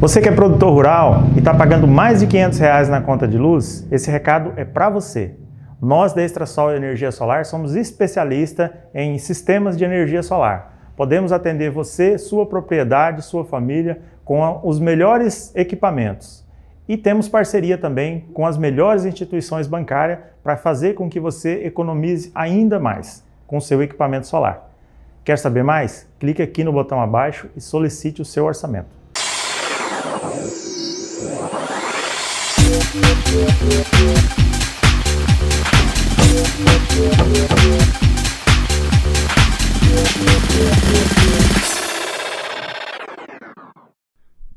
Você que é produtor rural e está pagando mais de R$500 na conta de luz, esse recado é para você. Nós da Extrasol Energia Solar somos especialistas em sistemas de energia solar. Podemos atender você, sua propriedade, sua família com os melhores equipamentos. E temos parceria também com as melhores instituições bancárias para fazer com que você economize ainda mais com o seu equipamento solar. Quer saber mais? Clique aqui no botão abaixo e solicite o seu orçamento.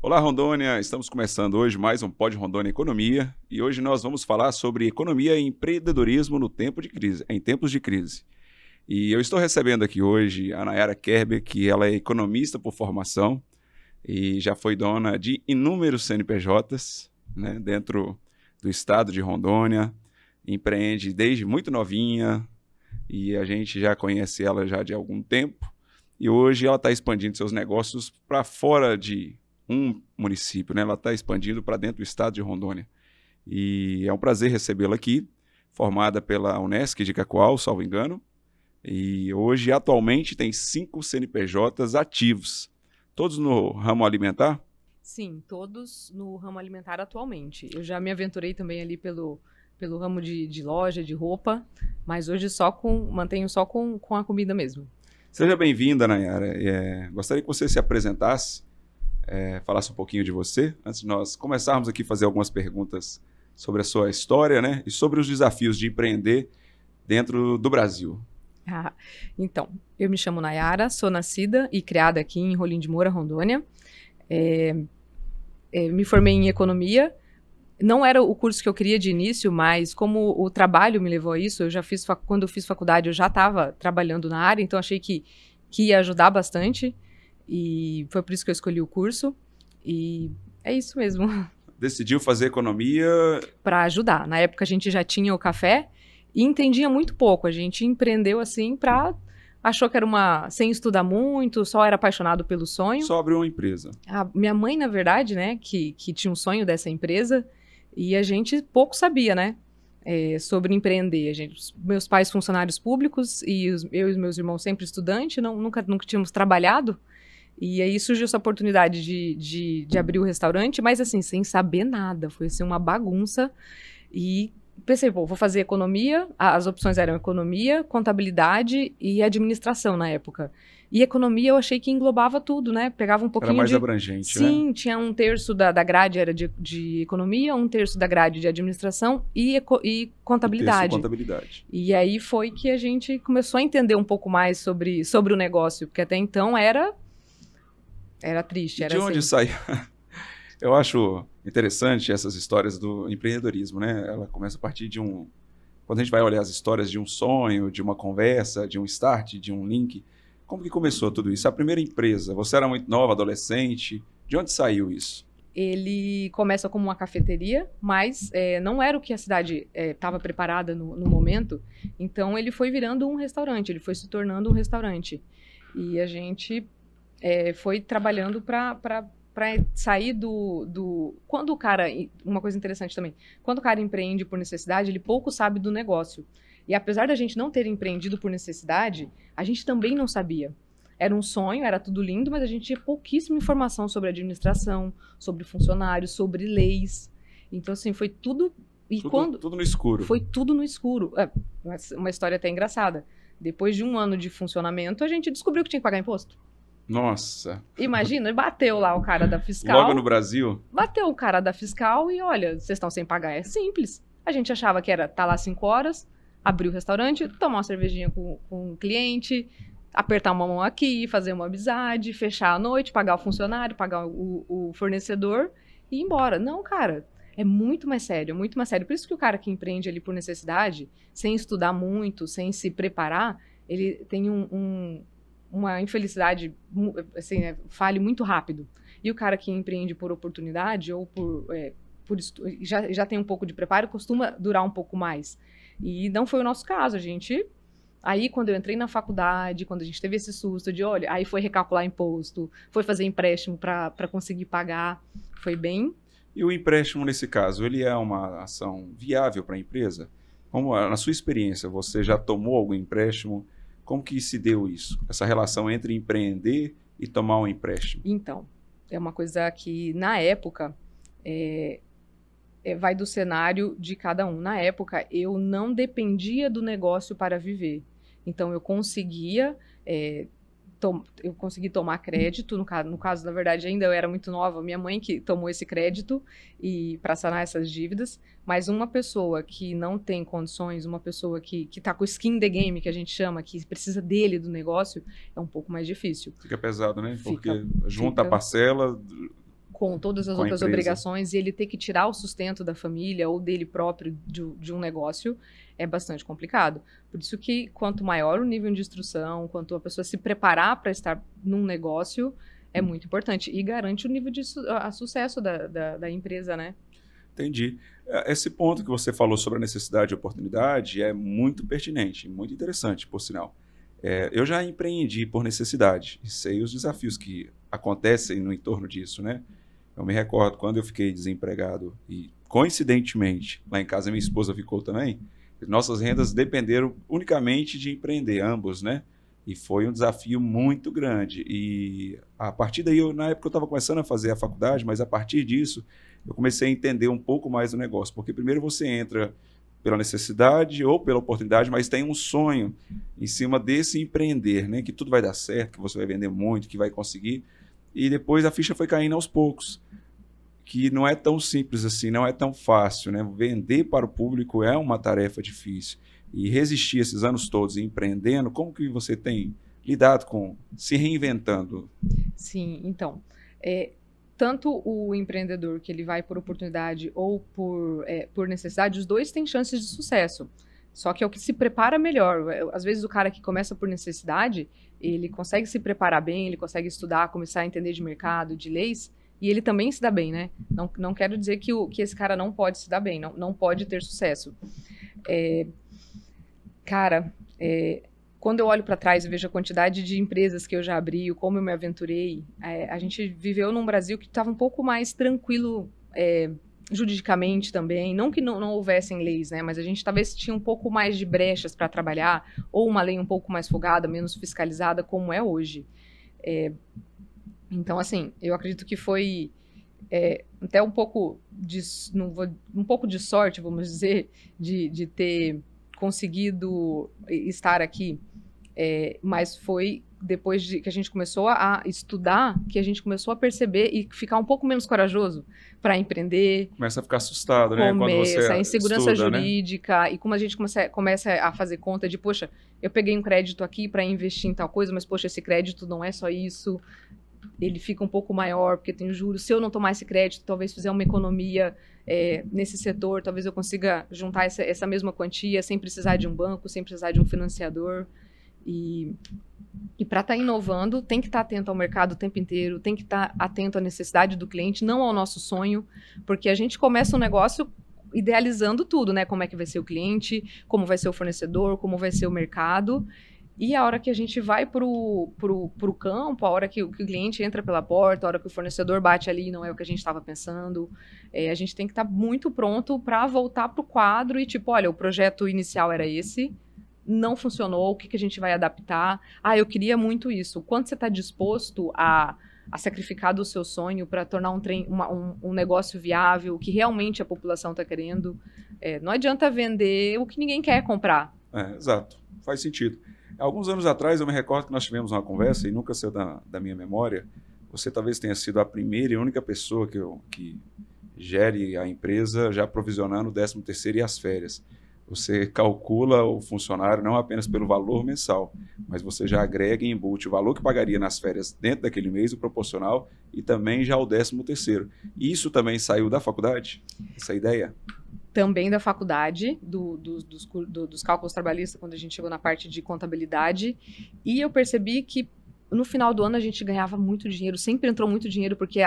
Olá Rondônia, estamos começando hoje mais um Pod Rondônia Economia e hoje nós vamos falar sobre economia e empreendedorismo no tempo de crise, em tempos de crise. E eu estou recebendo aqui hoje a Nayara Kerber, que ela é economista por formação e já foi dona de inúmeros CNPJs, né, dentro do estado de Rondônia, empreende desde muito novinha e a gente já conhece ela já de algum tempo e hoje ela está expandindo seus negócios para fora de um município, né? Ela está expandindo para dentro do estado de Rondônia. E é um prazer recebê-la aqui, formada pela Unesc de Cacoal, salvo engano, e hoje atualmente tem 5 CNPJs ativos, todos no ramo alimentar? Sim, todos no ramo alimentar atualmente. Eu já me aventurei também ali pelo ramo de loja, de roupa, mas hoje mantenho só com a comida mesmo. Seja bem-vinda, Nayara. Gostaria que você se apresentasse, falasse um pouquinho de você, antes de nós começarmos aqui a fazer algumas perguntas sobre a sua história, né, e sobre os desafios de empreender dentro do Brasil. Então, eu me chamo Nayara, sou nascida e criada aqui em Rolim de Moura, Rondônia. Me formei em economia. Não era o curso que eu queria de início, mas como o trabalho me levou a isso, quando eu fiz faculdade eu já estava trabalhando na área, então achei que ia ajudar bastante. E foi por isso que eu escolhi o curso. E é isso mesmo. Decidiu fazer economia? Para ajudar. Na época a gente já tinha o café e entendia muito pouco. A gente empreendeu assim achou que era sem estudar muito, só era apaixonado pelo sonho. Só abriu uma empresa. A minha mãe, na verdade, né, que tinha um sonho dessa empresa e a gente pouco sabia, né, sobre empreender. Meus pais funcionários públicos e eu e meus irmãos sempre estudantes, nunca tínhamos trabalhado. E aí surgiu essa oportunidade de abrir o restaurante, mas assim, sem saber nada. Foi assim, uma bagunça. E pensei, vou fazer economia. As opções eram economia, contabilidade e administração na época. E economia eu achei que englobava tudo, né? Pegava um pouquinho era mais abrangente, né? Sim, tinha 1/3 da grade era de economia, 1/3 da grade de administração e contabilidade. Contabilidade. E aí foi que a gente começou a entender um pouco mais sobre o negócio, porque até então era triste. Era de onde assim. saiu? Eu acho interessante essas histórias do empreendedorismo, né? Ela começa a partir de quando a gente vai olhar as histórias de um sonho, de uma conversa, de um start, de um link. Como que começou tudo isso? A primeira empresa, você era muito nova, adolescente. De onde saiu isso? Ele começa como uma cafeteria, mas não era o que a cidade estava preparada no momento. Então ele foi virando um restaurante, ele foi se tornando um restaurante. E a gente foi trabalhando para sair quando o cara... Uma coisa interessante também. Quando o cara empreende por necessidade, ele pouco sabe do negócio. E apesar da gente não ter empreendido por necessidade, a gente também não sabia. Era um sonho, era tudo lindo, mas a gente tinha pouquíssima informação sobre administração, sobre funcionários, sobre leis. Então, assim, foi tudo... Tudo no escuro. Foi tudo no escuro. Uma história até engraçada. Depois de 1 ano de funcionamento, a gente descobriu que tinha que pagar imposto. Nossa. Imagina, bateu lá o cara da fiscal. Logo no Brasil? Bateu o cara da fiscal e olha, vocês estão sem pagar. É simples. A gente achava que era lá 5 horas, abrir o restaurante, tomar uma cervejinha com o cliente, apertar uma mão aqui, fazer uma amizade, fechar à noite, pagar o funcionário, pagar o fornecedor e ir embora. Não, cara, é muito mais sério, é muito mais sério. Por isso que o cara que empreende ali por necessidade, sem estudar muito, sem se preparar, ele tem uma infelicidade, assim, falhe muito rápido. E o cara que empreende por oportunidade ou já tem um pouco de preparo, costuma durar um pouco mais. E não foi o nosso caso, Aí, quando eu entrei na faculdade, quando a gente teve esse susto de, olha, aí foi recalcular imposto, foi fazer empréstimo para conseguir pagar, foi bem... E o empréstimo, nesse caso, ele é uma ação viável para a empresa? Como, na sua experiência, você já tomou algum empréstimo? Como que se deu isso? Essa relação entre empreender e tomar um empréstimo? Então, é uma coisa que, na época, vai do cenário de cada um. Na época, eu não dependia do negócio para viver. Então, eu conseguia tomar crédito. No caso, na verdade, ainda eu era muito nova. Minha mãe que tomou esse crédito para sanar essas dívidas. Mas uma pessoa que não tem condições, uma pessoa que está com skin in the game, que a gente chama, que precisa dele, do negócio, é um pouco mais difícil. Fica pesado, né? Porque junta a parcela... com todas as outras obrigações, e ele ter que tirar o sustento da família ou dele próprio de um negócio é bastante complicado. Por isso que quanto maior o nível de instrução, quanto a pessoa se preparar para estar num negócio, é muito importante e garante o nível de sucesso da empresa, né? Entendi. Esse ponto que você falou sobre a necessidade e oportunidade é muito pertinente, muito interessante, por sinal. Eu já empreendi por necessidade e sei os desafios que acontecem no entorno disso, né? Eu me recordo quando eu fiquei desempregado e, coincidentemente, lá em casa minha esposa ficou também, nossas rendas dependeram unicamente de empreender, ambos, né? E foi um desafio muito grande. E a partir daí, na época eu estava começando a fazer a faculdade, mas a partir disso eu comecei a entender um pouco mais do negócio, porque primeiro você entra pela necessidade ou pela oportunidade, mas tem um sonho em cima desse empreender, né? Que tudo vai dar certo, que você vai vender muito, que vai conseguir. E depois a ficha foi caindo aos poucos, que não é tão simples assim, não é tão fácil, né? Vender para o público é uma tarefa difícil. E resistir esses anos todos empreendendo, como que você tem lidado com se reinventando? Sim, então, tanto o empreendedor que ele vai por oportunidade ou por necessidade, os dois têm chances de sucesso. Só que é o que se prepara melhor. Às vezes o cara que começa por necessidade, ele consegue se preparar bem, ele consegue estudar, começar a entender de mercado, de leis, e ele também se dá bem, né? Não quero dizer que esse cara não pode se dar bem, não pode ter sucesso. Quando eu olho para trás e vejo a quantidade de empresas que eu já abri, como eu me aventurei, a gente viveu num Brasil que estava um pouco mais tranquilo juridicamente também, não que não houvessem leis, né, mas a gente talvez tinha um pouco mais de brechas para trabalhar, ou uma lei um pouco mais folgada, menos fiscalizada, como é hoje. Então, assim, eu acredito que foi até um pouco de sorte, vamos dizer, de ter conseguido estar aqui, mas foi depois que a gente começou a estudar, que a gente começou a perceber e ficar um pouco menos corajoso para empreender. Começa a ficar assustado, né? Quando você a insegurança estuda, jurídica, né? E como a gente começa a fazer conta de, poxa, eu peguei um crédito aqui para investir em tal coisa, mas, poxa, esse crédito não é só isso, ele fica um pouco maior porque tem juros. Se eu não tomar esse crédito, talvez fizer uma economia nesse setor, talvez eu consiga juntar essa mesma quantia sem precisar de um banco, sem precisar de um financiador. E para estar inovando, tem que estar atento ao mercado o tempo inteiro, tem que estar atento à necessidade do cliente, não ao nosso sonho, porque a gente começa um negócio idealizando tudo, né? Como é que vai ser o cliente, como vai ser o fornecedor, como vai ser o mercado. E a hora que a gente vai pro campo, a hora que o cliente entra pela porta, a hora que o fornecedor bate ali, não é o que a gente estava pensando, a gente tem que estar muito pronto para voltar pro quadro e tipo, olha, o projeto inicial era esse, não funcionou, o que a gente vai adaptar? Eu queria muito isso. Quanto você está disposto a sacrificar do seu sonho para tornar um negócio viável, o que realmente a população está querendo? Não adianta vender o que ninguém quer comprar. Exato, faz sentido. Alguns anos atrás, eu me recordo que nós tivemos uma conversa, e nunca saiu da minha memória, você talvez tenha sido a primeira e única pessoa que gere a empresa já provisionando o 13º e as férias. Você calcula o funcionário não apenas pelo valor mensal, mas você já agrega e embute o valor que pagaria nas férias dentro daquele mês, o proporcional, e também já o 13º. Isso também saiu da faculdade, essa ideia? Também da faculdade, dos cálculos trabalhistas, quando a gente chegou na parte de contabilidade, e eu percebi que no final do ano a gente ganhava muito dinheiro, sempre entrou muito dinheiro, porque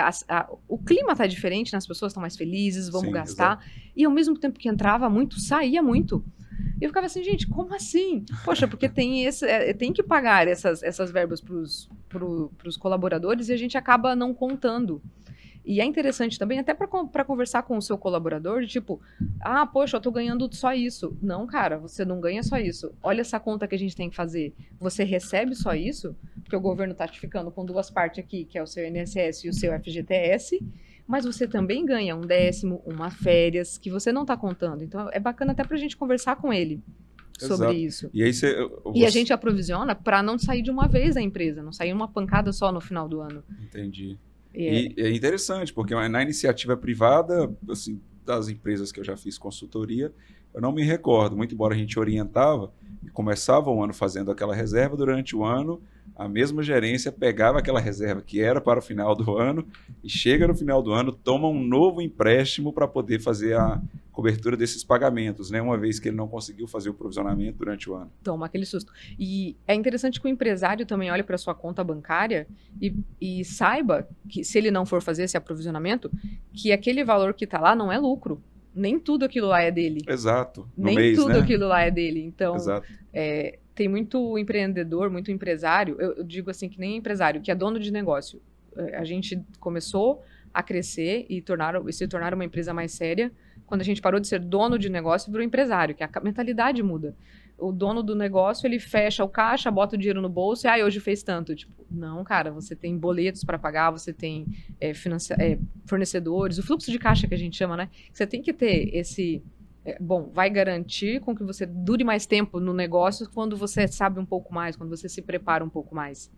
o clima tá diferente, né? As pessoas estão mais felizes, vamos gastar. Exato. E ao mesmo tempo que entrava muito, saía muito. E eu ficava assim, gente, como assim? Poxa, porque tem que pagar essas verbas pros colaboradores e a gente acaba não contando. E é interessante também, até para conversar com o seu colaborador, de tipo, poxa, eu tô ganhando só isso. Não, cara, você não ganha só isso. Olha essa conta que a gente tem que fazer. Você recebe só isso, porque o governo tá te ficando com duas partes aqui, que é o seu INSS e o seu FGTS, mas você também ganha um décimo, uma férias, que você não tá contando. Então, é bacana até pra gente conversar com ele sobre Exato. isso. E aí E a gente aprovisiona para não sair de uma vez da empresa, não sair uma pancada só no final do ano. Entendi. E é interessante, porque na iniciativa privada, assim, das empresas que eu já fiz consultoria, eu não me recordo, muito embora a gente orientava, e começava o ano fazendo aquela reserva, durante o ano a mesma gerência pegava aquela reserva que era para o final do ano e chega no final do ano, toma um novo empréstimo para poder fazer a cobertura desses pagamentos, né? Uma vez que ele não conseguiu fazer o provisionamento durante o ano. Toma aquele susto. E é interessante que o empresário também olhe para sua conta bancária e saiba que, se ele não for fazer esse aprovisionamento, que aquele valor que está lá não é lucro. Nem tudo aquilo lá é dele. Exato. Nem mês, tudo né? aquilo lá é dele. Então, Exato. Tem muito empreendedor, muito empresário, eu digo assim que nem empresário, que é dono de negócio. A gente começou a crescer e se tornar uma empresa mais séria quando a gente parou de ser dono de negócio e virou empresário, que a mentalidade muda. O dono do negócio, ele fecha o caixa, bota o dinheiro no bolso e hoje fez tanto. Tipo, não, cara, você tem boletos para pagar, você tem fornecedores, o fluxo de caixa que a gente chama, né? Você tem que ter esse... vai garantir com que você dure mais tempo no negócio quando você sabe um pouco mais, quando você se prepara um pouco mais.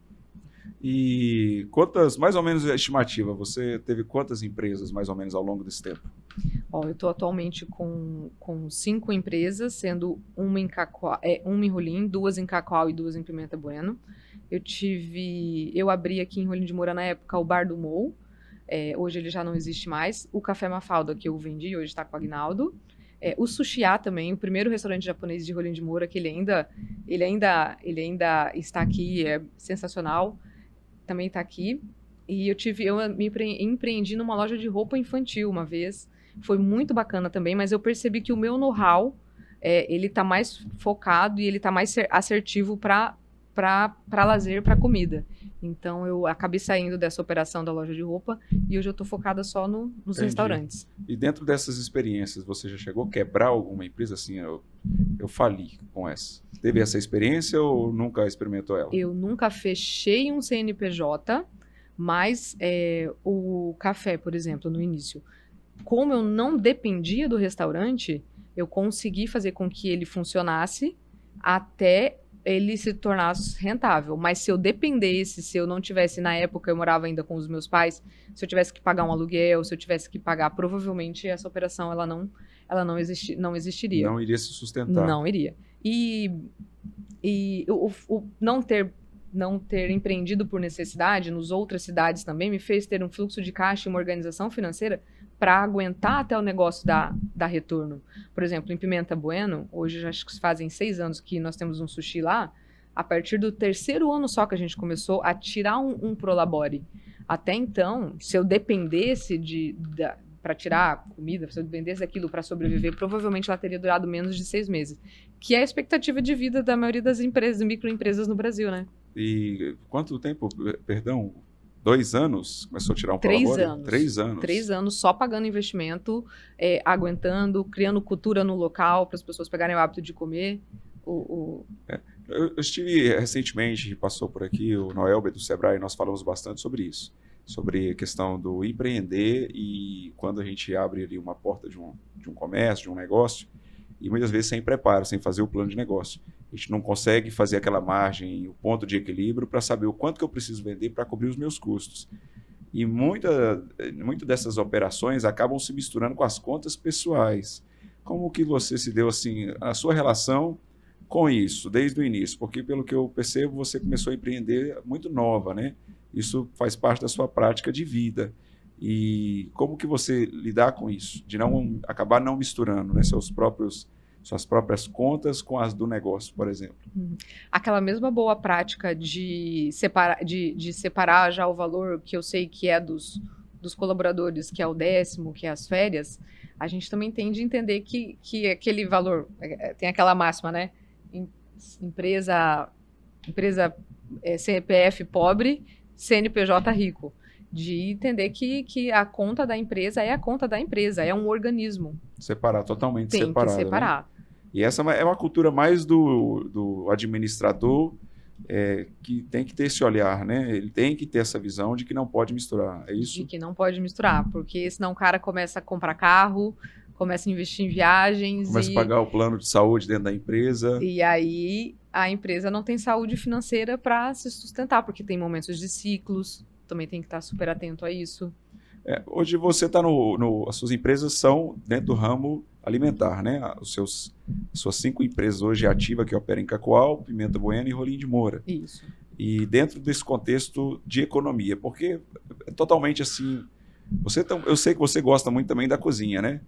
E mais ou menos a estimativa, você teve quantas empresas mais ou menos ao longo desse tempo? Eu estou atualmente com 5 empresas, sendo uma em Rolim, 2 em Cacoal e 2 em Pimenta Bueno. Eu abri aqui em Rolim de Moura na época o Bar do Mou, hoje ele já não existe mais. O Café Mafalda que eu vendi, hoje está com o Agnaldo. O Sushiá também, o primeiro restaurante japonês de Rolim de Moura, que ele ainda está aqui, é sensacional, também está aqui. E eu me empreendi numa loja de roupa infantil uma vez, foi muito bacana também, mas eu percebi que o meu know-how, ele está mais focado e ele está mais assertivo para lazer, para comida. Então, eu acabei saindo dessa operação da loja de roupa e hoje eu estou focada só nos Entendi. restaurantes. E dentro dessas experiências, você já chegou a quebrar alguma empresa assim? Eu fali com essa. Teve essa experiência ou nunca experimentou ela? Eu nunca fechei um CNPJ, mas o café, por exemplo, no início, como eu não dependia do restaurante, eu consegui fazer com que ele funcionasse até ele se tornasse rentável. Mas se eu dependesse, se eu não tivesse, na época eu morava ainda com os meus pais, se eu tivesse que pagar um aluguel, se eu tivesse que pagar, provavelmente essa operação ela não existiria. Não iria se sustentar. Não iria. E o não ter empreendido por necessidade nas outras cidades também me fez ter um fluxo de caixa e uma organização financeira para aguentar até o negócio dar retorno. Por exemplo, em Pimenta Bueno, hoje já acho que fazem 6 anos que nós temos um sushi lá, a partir do 3º ano só que a gente começou a tirar um prolabore. Até então, se eu dependesse para tirar comida, se eu dependesse daquilo para sobreviver, provavelmente ela teria durado menos de 6 meses, que é a expectativa de vida da maioria das empresas, microempresas no Brasil, né? E quanto tempo, perdão, 2 anos? Começou a tirar um 3 prolabore? anos. 3 anos. 3 anos só pagando investimento, aguentando, criando cultura no local para as pessoas pegarem o hábito de comer. Eu estive recentemente, passou por aqui o Noelber do Sebrae, nós falamos bastante sobre isso, sobre a questão do empreender e quando a gente abre ali uma porta de um comércio, de um negócio, e muitas vezes sem preparo, sem fazer o plano de negócio. A gente não consegue fazer aquela margem, o ponto de equilíbrio para saber o quanto que eu preciso vender para cobrir os meus custos. E muito dessas operações acabam se misturando com as contas pessoais. Como que você se deu assim, a sua relação com isso, desde o início? Porque, pelo que eu percebo, você começou a empreender muito nova, né? Isso faz parte da sua prática de vida. E como que você lidar com isso? De não acabar não misturando, né, suas próprias contas com as do negócio, por exemplo? Aquela mesma boa prática de separar já o valor que eu sei que é dos colaboradores, que é o 10º, que é as férias, a gente também tem de entender que aquele valor, tem aquela máxima, né? Empresa CPF pobre, CNPJ rico. De entender que a conta da empresa é a conta da empresa, é um organismo. Separar, totalmente Tem separado. que separar. Né? E essa é uma cultura mais do administrador, que tem que ter esse olhar, né? Ele tem que ter essa visão de que não pode misturar, é isso? De que não pode misturar, porque senão o cara começa a comprar carro, começa a investir em viagens. Começa a pagar o plano de saúde dentro da empresa. E aí a empresa não tem saúde financeira para se sustentar, porque tem momentos de ciclos, também tem que estar super atento a isso. Hoje você está as suas empresas são dentro do ramo alimentar, né? As suas 5 empresas hoje ativas que operam em Cacoal, Pimenta Bueno e Rolim de Moura. Isso. E dentro desse contexto de economia, porque é totalmente assim, eu sei que você gosta muito também da cozinha, né?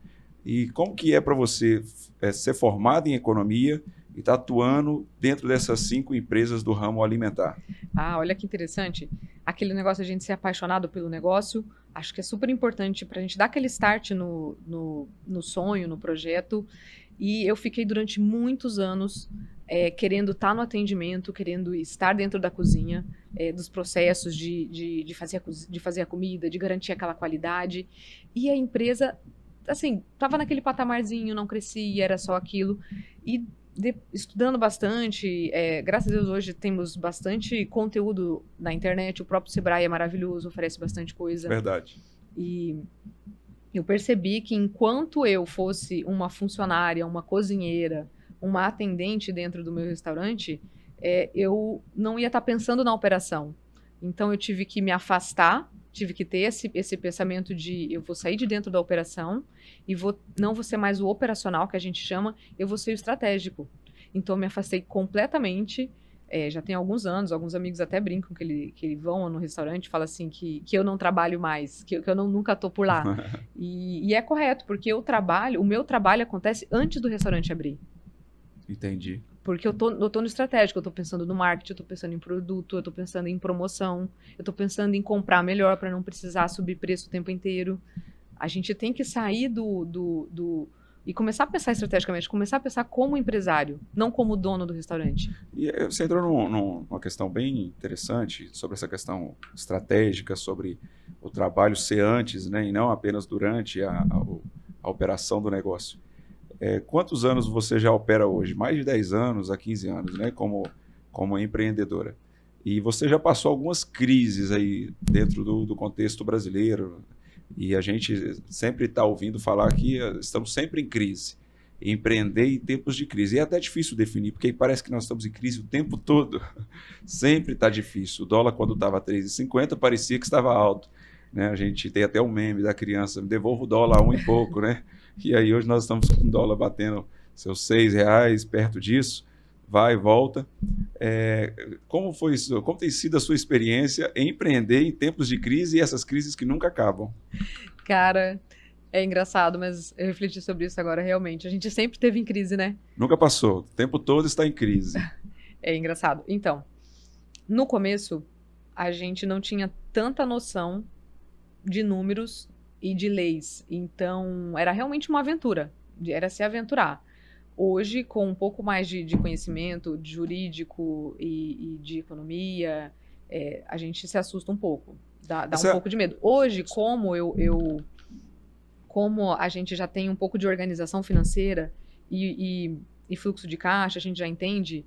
E como que é para você ser formado em economia e estar atuando dentro dessas 5 empresas do ramo alimentar? Ah, olha que interessante. Aquele negócio de a gente ser apaixonado pelo negócio, acho que é super importante para a gente dar aquele start no sonho, no projeto. E eu fiquei durante muitos anos querendo estar no atendimento, querendo estar dentro da cozinha, dos processos de fazer a comida, de garantir aquela qualidade. E a empresa, assim, estava naquele patamarzinho, não crescia, era só aquilo. E estudando bastante, graças a Deus hoje temos bastante conteúdo na internet, o próprio Sebrae é maravilhoso, oferece bastante coisa. Verdade. E eu percebi que enquanto eu fosse uma funcionária, uma cozinheira, uma atendente dentro do meu restaurante, eu não ia estar pensando na operação. Então eu tive que me afastar, tive que ter esse pensamento de eu vou sair de dentro da operação e não vou ser mais o operacional, que a gente chama, eu vou ser o estratégico. Então eu me afastei completamente, já tem alguns anos, alguns amigos até brincam que vão no restaurante e falam assim que eu não trabalho mais, que eu nunca estou por lá. E é correto, porque o meu trabalho acontece antes do restaurante abrir. Entendi. Porque eu tô no estratégico, eu tô pensando no marketing, eu tô pensando em produto, eu tô pensando em promoção, eu tô pensando em comprar melhor para não precisar subir preço o tempo inteiro. A gente tem que sair e começar a pensar estrategicamente, começar a pensar como empresário, não como dono do restaurante. E você entrou numa questão bem interessante sobre essa questão estratégica, sobre o trabalho ser antes, né, e não apenas durante a operação do negócio. Quantos anos você já opera hoje? Mais de 10 anos a 15 anos, né, como empreendedora. E você já passou algumas crises aí dentro do contexto brasileiro. E a gente sempre está ouvindo falar que estamos sempre em crise. Empreender em tempos de crise. E é até difícil definir, porque parece que nós estamos em crise o tempo todo. Sempre está difícil. O dólar, quando estava a 3,50, parecia que estava alto. Né? A gente tem até um meme da criança, me devolva o dólar a 1 e pouco, né? E aí hoje nós estamos com o dólar batendo seus R$6, perto disso, vai e volta. Como foi isso? Como tem sido a sua experiência em empreender em tempos de crise e essas crises que nunca acabam? Cara, é engraçado, mas eu refleti sobre isso agora, realmente. A gente sempre teve em crise, né? Nunca passou, o tempo todo está em crise. É engraçado. Então, no começo, a gente não tinha tanta noção de números e de leis. Então, era realmente uma aventura, era se aventurar. Hoje, com um pouco mais de conhecimento de jurídico e de economia, a gente se assusta um pouco, dá um pouco de medo. Hoje, como a gente já tem um pouco de organização financeira e fluxo de caixa, a gente já entende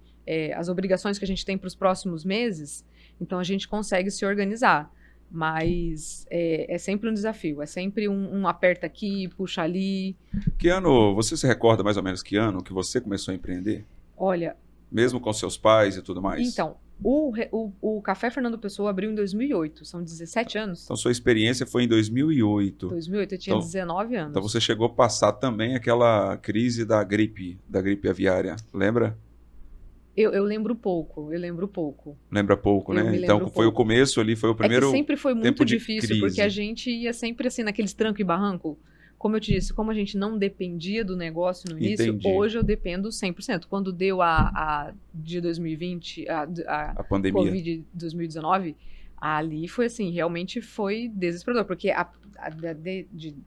as obrigações que a gente tem para os próximos meses, então a gente consegue se organizar. Mas é sempre um desafio, é sempre um aperta aqui, puxa ali. Que ano, você se recorda mais ou menos que ano que você começou a empreender? Olha... Mesmo com seus pais e tudo mais? Então, o Café Fernando Pessoa abriu em 2008, são 17 anos. Então sua experiência foi em 2008. 2008, eu tinha 19 anos. Então você chegou a passar também aquela crise da gripe aviária, lembra? Eu lembro pouco. Lembra pouco, né? Então foi o começo ali, foi o primeiro. É que sempre foi muito difícil, crise. porque a gente ia sempre assim, naqueles tranco e barranco. como eu te disse, como a gente não dependia do negócio no início, Entendi. hoje eu dependo 100%. Quando deu a de 2020, A pandemia. Covid 2019, ali foi assim, realmente foi desesperador, porque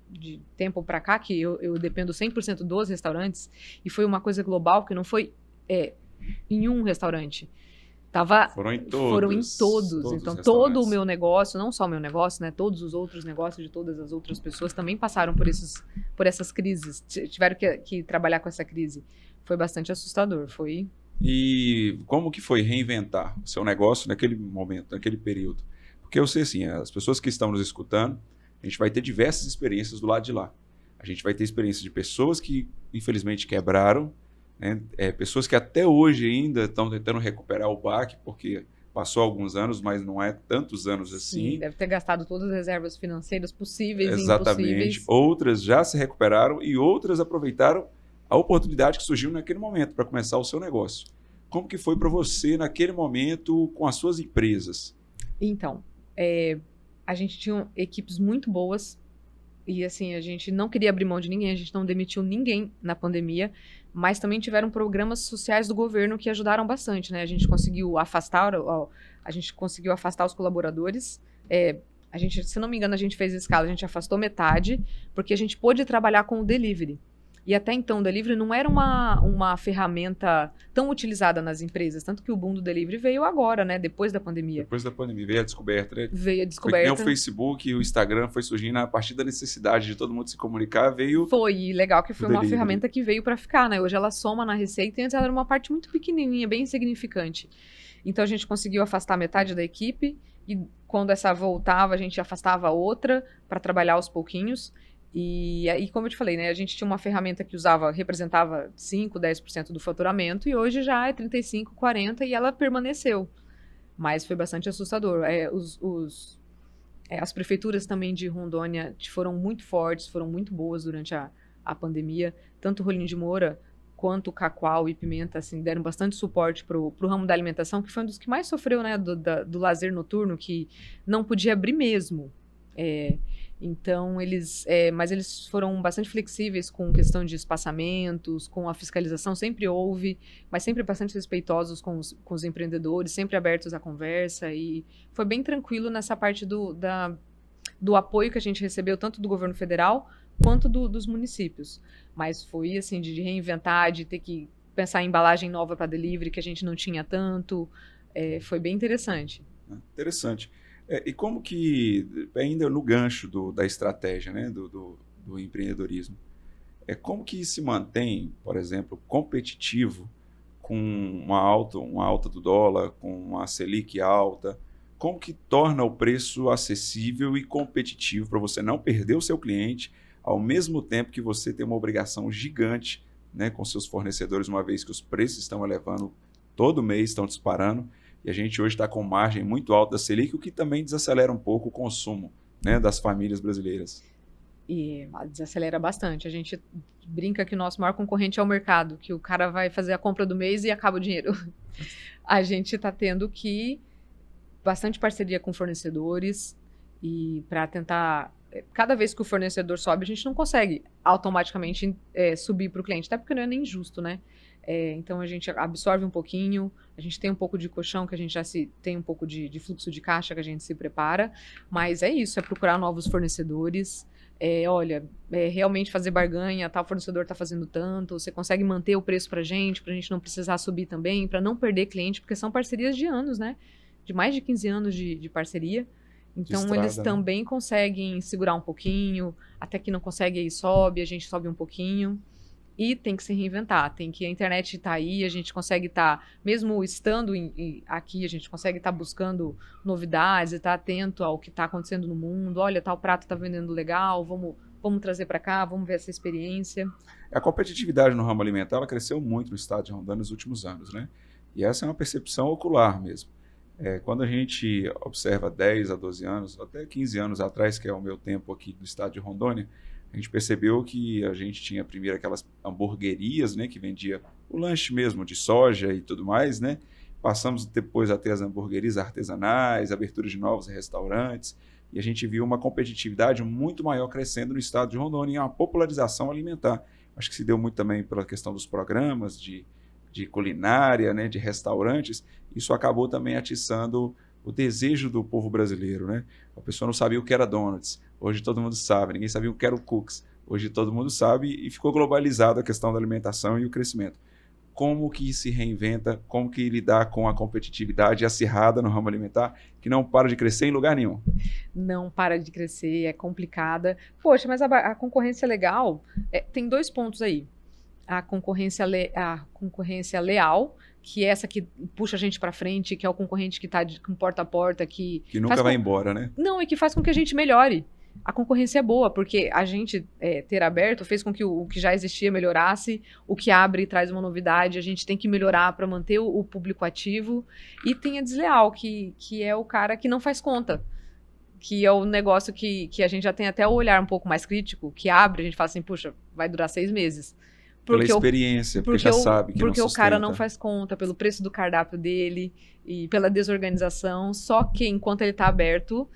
de tempo para cá, que eu dependo 100% dos restaurantes, e foi uma coisa global, que não foi em um restaurante. Foram em todos. Foram em todos. Então, os todo o restaurantes. meu negócio, não só o meu negócio, né? Todos os outros negócios de todas as outras pessoas também passaram por essas crises. Tiveram que trabalhar com essa crise. Foi bastante assustador. E como que foi reinventar o seu negócio naquele momento, naquele período? Porque eu sei assim, as pessoas que estão nos escutando, a gente vai ter diversas experiências do lado de lá. A gente vai ter experiências de pessoas que, infelizmente, quebraram, né? Pessoas que até hoje ainda estão tentando recuperar o baque, porque passou alguns anos, mas não é tantos anos assim. Sim, deve ter gastado todas as reservas financeiras possíveis e Exatamente. impossíveis. Outras já se recuperaram e outras aproveitaram a oportunidade que surgiu naquele momento para começar o seu negócio. Como que foi para você naquele momento com as suas empresas? Então, a gente tinha equipes muito boas e assim, a gente não queria abrir mão de ninguém, a gente não demitiu ninguém na pandemia, mas também tiveram programas sociais do governo que ajudaram bastante, né? A gente conseguiu afastar os colaboradores. A gente, se não me engano, a gente fez escala, a gente afastou metade, porque a gente pôde trabalhar com o delivery. E até então, o delivery não era uma ferramenta tão utilizada nas empresas, tanto que o boom do delivery veio agora, né? Depois da pandemia. Depois da pandemia veio a descoberta, né? Veio a Foi descoberta. que nem o Facebook e o Instagram foi surgindo a partir da necessidade de todo mundo se comunicar, veio... Foi, e legal que foi uma delivery. ferramenta que veio para ficar, né? Hoje ela soma na receita e antes ela era uma parte muito pequenininha, bem insignificante. Então a gente conseguiu afastar metade da equipe e quando essa voltava, a gente afastava a outra para trabalhar aos pouquinhos. E aí, como eu te falei, né, a gente tinha uma ferramenta que representava 5, 10% do faturamento e hoje já é 35, 40% e ela permaneceu. Mas foi bastante assustador. As prefeituras também de Rondônia foram muito fortes, foram muito boas durante a pandemia. Tanto Rolim de Moura quanto Cacoal e Pimenta assim, deram bastante suporte pro ramo da alimentação, que foi um dos que mais sofreu, né, do lazer noturno, que não podia abrir mesmo. Então, mas eles foram bastante flexíveis com questão de espaçamentos, com a fiscalização, sempre houve, mas sempre bastante respeitosos com os empreendedores, sempre abertos à conversa, e foi bem tranquilo nessa parte do apoio que a gente recebeu, tanto do governo federal, quanto dos municípios. Mas foi, assim, de reinventar, de ter que pensar em embalagem nova para delivery, que a gente não tinha tanto, foi bem interessante. Interessante. E como que, ainda no gancho da estratégia, né, do empreendedorismo, como que se mantém, por exemplo, competitivo com uma alta do dólar, com uma Selic alta? Como que torna o preço acessível e competitivo para você não perder o seu cliente, ao mesmo tempo que você tem uma obrigação gigante, né, com seus fornecedores, uma vez que os preços estão elevando todo mês, estão disparando, e a gente hoje está com margem muito alta da Selic, o que também desacelera um pouco o consumo, né, das famílias brasileiras. E desacelera bastante. A gente brinca que o nosso maior concorrente é o mercado, que o cara vai fazer a compra do mês e acaba o dinheiro. A gente está tendo bastante parceria com fornecedores e para tentar... Cada vez que o fornecedor sobe, a gente não consegue automaticamente subir para o cliente, até porque não é nem justo, né? Então a gente absorve um pouquinho, a gente tem um pouco de colchão, que a gente já tem um pouco de fluxo de caixa que a gente se prepara, mas é isso, é procurar novos fornecedores, realmente fazer barganha, tal fornecedor está fazendo tanto, você consegue manter o preço para a gente não precisar subir também, para não perder cliente, porque são parcerias de anos, né? De mais de 15 anos de parceria. Então, estrada, eles também conseguem segurar um pouquinho, até que não consegue, aí sobe, a gente sobe um pouquinho. E tem que se reinventar, a internet está aí, a gente consegue estar, mesmo estando aqui, a gente consegue estar buscando novidades, estar atento ao que está acontecendo no mundo. Olha, tal prato está vendendo legal, vamos trazer para cá, vamos ver essa experiência. A competitividade no ramo alimentar ela cresceu muito no estado de Rondônia nos últimos anos, né? E essa é uma percepção ocular mesmo. Quando a gente observa 10 a 12 anos, até 15 anos atrás, que é o meu tempo aqui do estado de Rondônia, a gente percebeu que a gente tinha primeiro aquelas hamburguerias, né, que vendia o lanche mesmo de soja e tudo mais, né? Passamos depois a ter as hamburguerias artesanais, abertura de novos restaurantes, e a gente viu uma competitividade muito maior crescendo no estado de Rondônia e uma popularização alimentar. Acho que se deu muito também pela questão dos programas de culinária, né, de restaurantes. Isso acabou também atiçando o desejo do povo brasileiro, né? A pessoa não sabia o que era donuts, hoje todo mundo sabe. Ninguém sabia o que era o cookies, hoje todo mundo sabe, e ficou globalizada a questão da alimentação e o crescimento. Como que se reinventa, como que lidar com a competitividade acirrada no ramo alimentar, que não para de crescer em lugar nenhum? Não para de crescer, é complicada. Poxa, mas a concorrência legal, tem 2 pontos aí. A concorrência leal, que é essa que puxa a gente para frente, que é o concorrente que está com porta a porta, que nunca vai embora, né? Não, e que faz com que a gente melhore. A concorrência é boa, porque a gente ter aberto fez com que o que já existia melhorasse, o que abre traz uma novidade, a gente tem que melhorar para manter o público ativo. E tem a desleal, que é o cara que não faz conta, que é o negócio que a gente já tem até o olhar um pouco mais crítico, que abre, a gente fala assim, puxa, vai durar 6 meses. Pela experiência, porque já sabe que não sustenta. Porque o cara não faz conta, pelo preço do cardápio dele e pela desorganização, só que enquanto ele está aberto,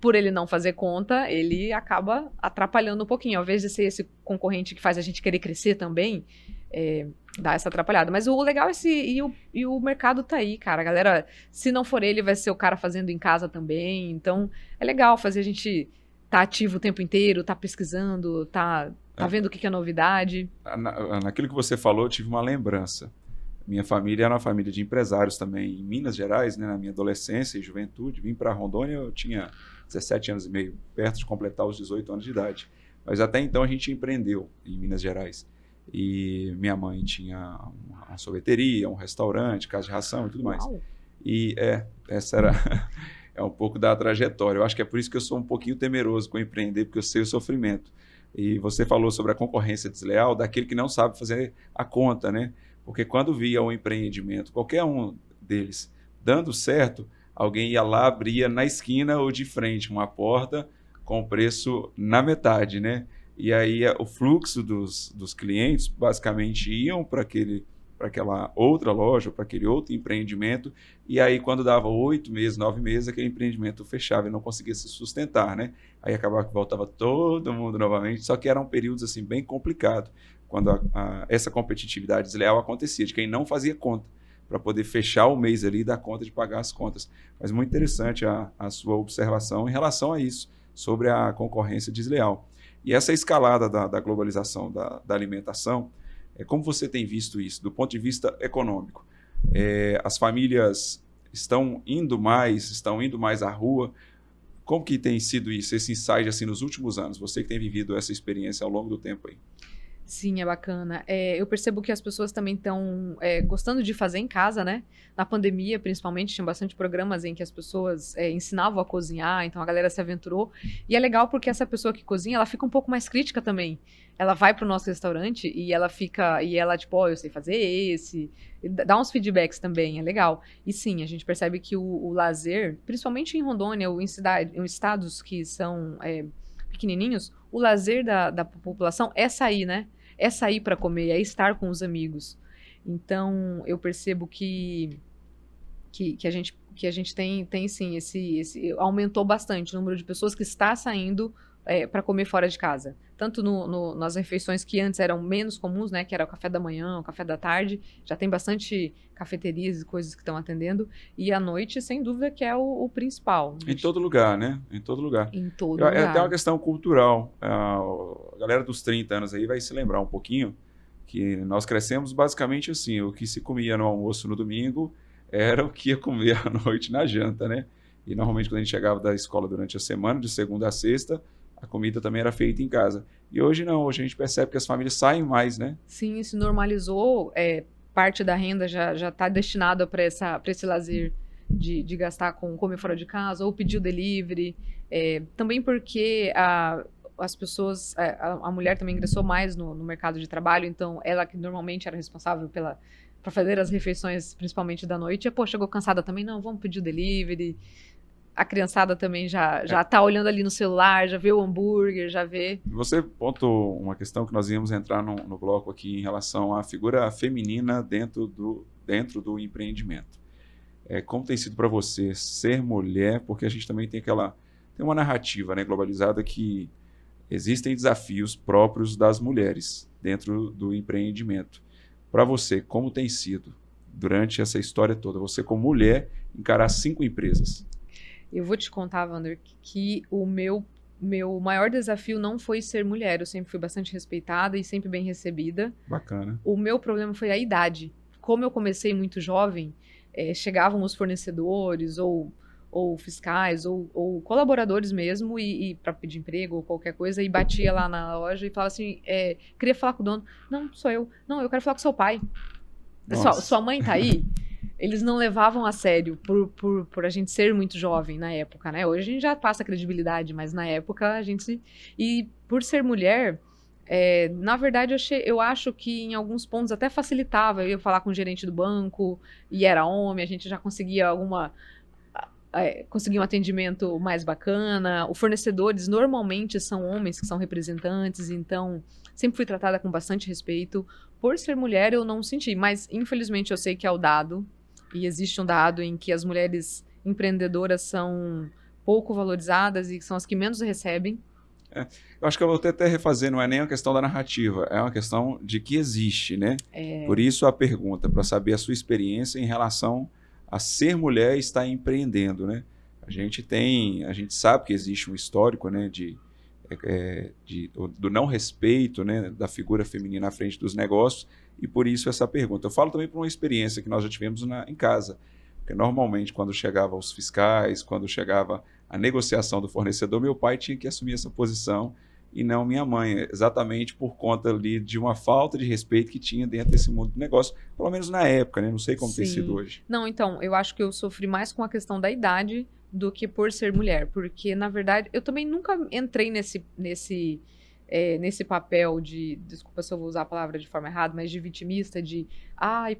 por ele não fazer conta, ele acaba atrapalhando um pouquinho. Ao invés de ser esse concorrente que faz a gente querer crescer também, dá essa atrapalhada. Mas o legal é e o mercado tá aí, cara. A galera, se não for ele, vai ser o cara fazendo em casa também. Então, é legal fazer a gente tá ativo o tempo inteiro, tá pesquisando, tá vendo o que é novidade. Naquilo que você falou, eu tive uma lembrança. Minha família era uma família de empresários também em Minas Gerais, né, na minha adolescência e juventude. Vim para Rondônia, eu tinha 17 anos e meio, perto de completar os 18 anos de idade. Mas até então a gente empreendeu em Minas Gerais. E minha mãe tinha uma sorveteria, um restaurante, casa de ração e tudo mais. Uau. E essa era um pouco da trajetória. Eu acho que é por isso que eu sou um pouquinho temeroso com empreender, porque eu sei o sofrimento. E você falou sobre a concorrência desleal daquele que não sabe fazer a conta, né? Porque quando via um empreendimento, qualquer um deles, dando certo, alguém ia lá, abria na esquina ou de frente uma porta com o preço na metade, né? E aí o fluxo dos clientes basicamente iam para aquela outra loja, para aquele outro empreendimento, e aí quando dava 8 meses, 9 meses, aquele empreendimento fechava e não conseguia se sustentar, né? Aí acabava que voltava todo mundo novamente, só que eram períodos assim bem complicados, quando essa competitividade desleal acontecia, de quem não fazia conta, para poder fechar o mês ali e dar conta de pagar as contas. Mas muito interessante a sua observação em relação a isso, sobre a concorrência desleal. E essa escalada da globalização da alimentação, como você tem visto isso, do ponto de vista econômico? As famílias estão indo mais à rua. Como que tem sido isso, esse insight assim, nos últimos anos? Você que tem vivido essa experiência ao longo do tempo aí. Sim, é bacana. Eu percebo que as pessoas também estão gostando de fazer em casa, né? Na pandemia, principalmente, tinha bastante programas em que as pessoas ensinavam a cozinhar, então a galera se aventurou. E é legal porque essa pessoa que cozinha, ela fica um pouco mais crítica também. Ela vai pro nosso restaurante e ela tipo, eu sei fazer esse, dá uns feedbacks também, é legal. E sim, a gente percebe que o lazer, principalmente em Rondônia ou em estados que são pequenininhos, o lazer da população é sair, né? É sair para comer, é estar com os amigos. Então, eu percebo que a gente tem sim, aumentou bastante o número de pessoas que está saindo para comer fora de casa. Tanto nas refeições que antes eram menos comuns, né, que era o café da manhã, o café da tarde, já tem bastante cafeterias e coisas que estão atendendo, e à noite, sem dúvida, que é o principal. Em todo lugar, né? Em todo lugar. Em todo lugar. É até uma questão cultural. A galera dos 30 anos aí vai se lembrar um pouquinho que nós crescemos basicamente assim, o que se comia no almoço no domingo era o que ia comer à noite na janta, né? E normalmente quando a gente chegava da escola durante a semana, de segunda a sexta, a comida também era feita em casa. E hoje não, hoje a gente percebe que as famílias saem mais, né? Sim, se normalizou, parte da renda já está destinada para esse lazer de gastar com comer fora de casa ou pedir o delivery. Também porque as pessoas, a mulher também ingressou mais no mercado de trabalho, então ela que normalmente era responsável para fazer as refeições, principalmente da noite, chegou cansada também, não, vamos pedir o delivery. A criançada também já está olhando ali no celular, já vê o hambúrguer, já vê... Você pontuou uma questão que nós íamos entrar no bloco aqui em relação à figura feminina dentro do empreendimento. Como tem sido para você ser mulher, porque a gente também tem tem uma narrativa, né, globalizada que existem desafios próprios das mulheres dentro do empreendimento. Para você, como tem sido durante essa história toda, você como mulher encarar 5 empresas? Eu vou te contar, Wander, que o meu maior desafio não foi ser mulher. Eu sempre fui bastante respeitada e sempre bem recebida. Bacana. O meu problema foi a idade. Como eu comecei muito jovem, chegavam os fornecedores ou fiscais ou colaboradores mesmo e para pedir emprego ou qualquer coisa e batia lá na loja e falava assim, queria falar com o dono. Não, sou eu. Não, eu quero falar com seu pai. Sua mãe tá aí? Eles não levavam a sério por a gente ser muito jovem na época, né? Hoje a gente já passa credibilidade, mas na época a gente... E por ser mulher, na verdade eu acho que em alguns pontos até facilitava. Eu ia falar com o gerente do banco e era homem, a gente já conseguia conseguir um atendimento mais bacana. Os fornecedores normalmente são homens que são representantes, então sempre fui tratada com bastante respeito. Por ser mulher eu não senti, mas infelizmente eu sei que é o dado, e existe um dado em que as mulheres empreendedoras são pouco valorizadas e são as que menos recebem. Eu acho que eu vou até refazer, não é nem uma questão da narrativa, é uma questão de que existe, né? Por isso a pergunta, para saber a sua experiência em relação a ser mulher e estar empreendendo, né? A gente sabe que existe um histórico, né, do não respeito, né, da figura feminina à frente dos negócios, e por isso essa pergunta. Eu falo também por uma experiência que nós já tivemos em casa, porque normalmente quando chegava os fiscais, quando chegava a negociação do fornecedor, meu pai tinha que assumir essa posição e não minha mãe, exatamente por conta ali de uma falta de respeito que tinha dentro desse mundo do negócio, pelo menos na época, né? Não sei como tem sido hoje. Não, então, eu acho que eu sofri mais com a questão da idade do que por ser mulher, porque, na verdade, eu também nunca entrei nesse papel de, desculpa se eu vou usar a palavra de forma errada, mas de vitimista,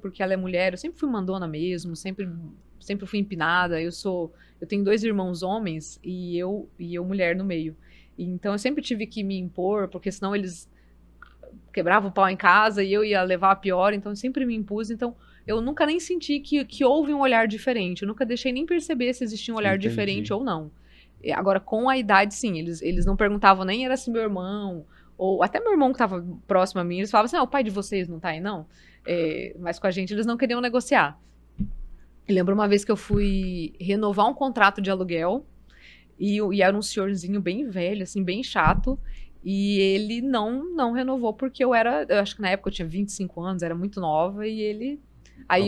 porque ela é mulher. Eu sempre fui mandona mesmo, sempre fui empinada. Eu tenho 2 irmãos homens e eu mulher no meio. Então eu sempre tive que me impor, porque senão eles quebravam o pau em casa e eu ia levar a pior, então eu sempre me impus. Então eu nunca nem senti que houve um olhar diferente, eu nunca deixei nem perceber se existia um olhar diferente ou não. Agora, com a idade, sim, eles não perguntavam nem era se meu irmão, ou até meu irmão que estava próximo a mim, eles falavam assim, o pai de vocês não tá aí, não? Mas com a gente eles não queriam negociar. Eu lembro uma vez que eu fui renovar um contrato de aluguel, e era um senhorzinho bem velho, assim, bem chato, e ele não renovou, porque eu acho que na época eu tinha 25 anos, era muito nova, e ele... Aí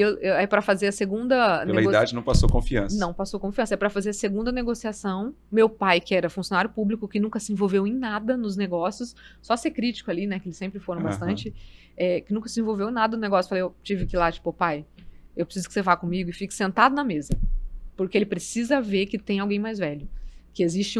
para fazer a segunda... Pela idade não passou confiança. Não passou confiança. É para fazer a segunda negociação. Meu pai, que era funcionário público, que nunca se envolveu em nada nos negócios, só ser crítico ali, né, que eles sempre foram bastante, que nunca se envolveu em nada no negócio. Falei, eu tive que ir lá, tipo, pai, eu preciso que você vá comigo e fique sentado na mesa. Porque ele precisa ver que tem alguém mais velho. Que existe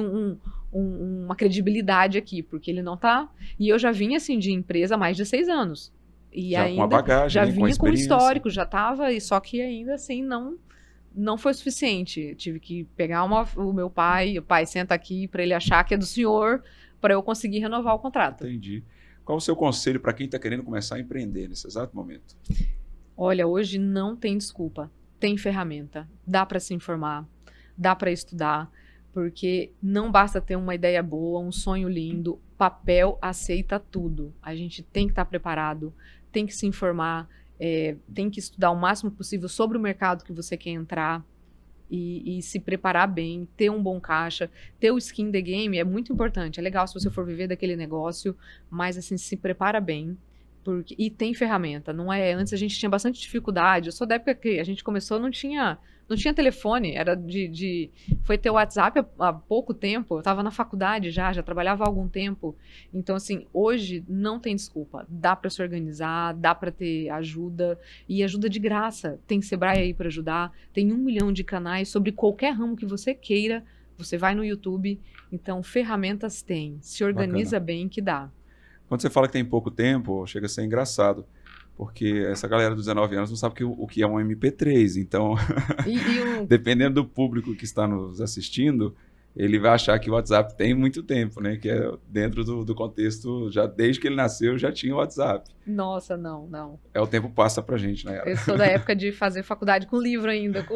uma credibilidade aqui, porque ele não tá... E eu já vinha, assim, de empresa há mais de 6 anos. E já ainda, com a bagagem, já né, vinha com histórico, já estava, só que ainda assim não foi suficiente. Tive que pegar o meu pai, o pai senta aqui para ele achar que é do senhor, para eu conseguir renovar o contrato. Entendi. Qual o seu conselho para quem está querendo começar a empreender nesse exato momento? Olha, hoje não tem desculpa, tem ferramenta, dá para se informar, dá para estudar, porque não basta ter uma ideia boa, um sonho lindo, papel aceita tudo. A gente tem que estar preparado, tem que se informar, tem que estudar o máximo possível sobre o mercado que você quer entrar e se preparar bem, ter um bom caixa, ter o skin the game é muito importante. É legal se você for viver daquele negócio, mas assim, se prepara bem. E tem ferramenta, não é? Antes a gente tinha bastante dificuldade. Eu sou da época que a gente começou, não tinha telefone, era foi ter WhatsApp há pouco tempo. Eu estava na faculdade já trabalhava há algum tempo. Então, assim, hoje não tem desculpa. Dá para se organizar, dá para ter ajuda, e ajuda de graça. Tem Sebrae aí para ajudar, tem 1 milhão de canais sobre qualquer ramo que você queira. Você vai no YouTube, então ferramentas tem. Se organiza bem que dá. Quando você fala que tem pouco tempo, chega a ser engraçado, porque essa galera dos 19 anos não sabe o que é um MP3, então, dependendo do público que está nos assistindo, ele vai achar que o WhatsApp tem muito tempo, né? Que é dentro do contexto, já desde que ele nasceu já tinha o WhatsApp. Nossa, não. O tempo passa pra gente, Nayara. Eu sou da época de fazer faculdade com livro ainda.